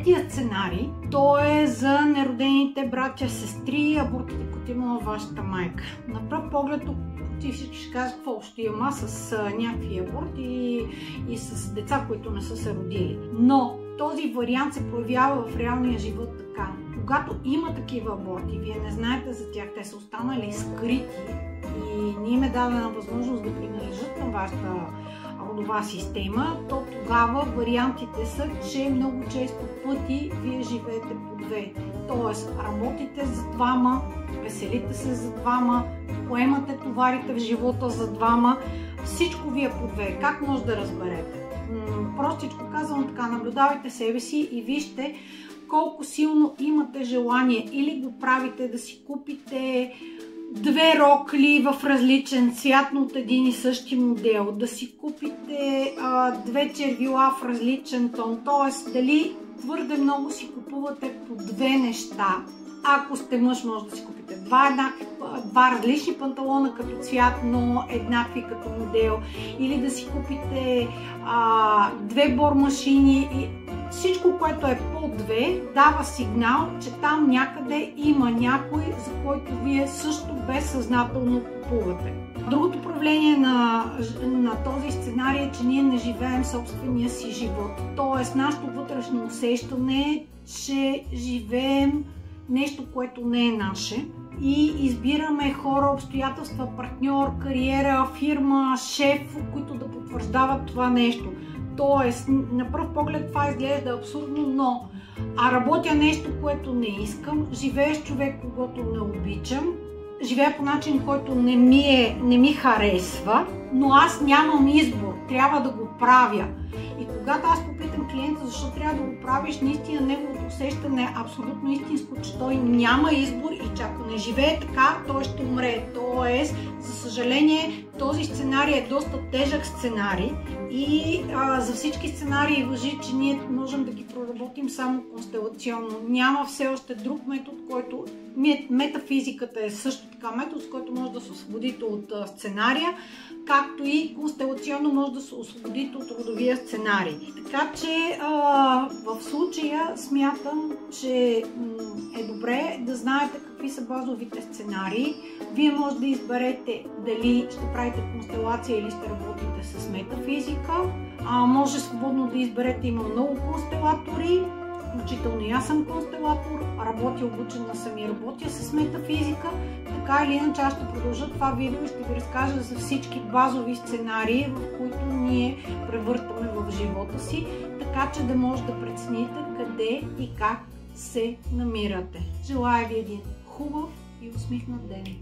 Третия сценарий, то е за неродените братя, сестри, абортите, които имала вашата майка. На пръв поглед тук всички ще кажат какво ще има с някакви аборти и с деца, които не са се родили. Но този вариант се появява в реалния живот така. Когато има такива аборти, вие не знаете за тях, те са останали скрити и не им е дадена възможност да принадлежат към вашата родова система, то тогава вариантите са, че много често пъти вие живеете по две. Тоест, работите за двама, веселите се за двама, поемате товарите в живота за двама, всичко ви е по две. Как може да разберете? Простичко казвам така, наблюдавайте себе си и вижте колко силно имате желание или го правите да си купите две рокли в различен цвят, но от един и същи модел, да си купите две червила в различен тон, т.е. дали твърде много си купувате по две неща. Ако сте мъж, може да си купите два различни панталона като цвят, но еднакви като модел, или да си купите две бормашини и всичко, което е по две, дава сигнал, че там някъде има някой, за който вие също безсъзнателно купувате. Другото проявление на този сценарий е, че ние не живеем собствения си живот. Тоест, нашето вътрешно усещане е, че живеем нещо, което не е наше и избираме хора, обстоятелства, партньор, кариера, фирма, шеф, които да потвърждават това нещо. Тоест, на пръв поглед това изглежда абсурдно, но работя нещо, което не искам, живея с човек, когото не обичам, живея по начин, който не ми харесва, но аз нямам избор, трябва да го правя. И когато аз попитам клиента защо трябва да го правиш, наистина неговото усещане е абсолютно истинско, че той няма избор и че ако не живее така, той ще умре. Тоест, за съжаление, този сценарий е доста тежък сценарий и за всички сценарии важи, че ние можем да ги проработим само констелационно. Няма все още друг метод, който... Метафизиката е също така метод, с който може да се освободите от сценария, както и констелационно може да се освободите от родовия сценарий. Така че в случая смятам, че е добре да знаете какви са базовите сценарии. Вие може да изберете дали ще правите констелация или ще работите с метафизика. Може свободно да изберете, има много констелатори. Включително и аз съм констелатор, работя, обучена съм и работя с метафизика. Така или иначе аз ще продължа това видео и ще ви разкажа за всички базови сценарии, в които ние превъртаме в живота си, така че да може да прецените къде и как се намирате. Желая ви един хубав и усмихнат ден!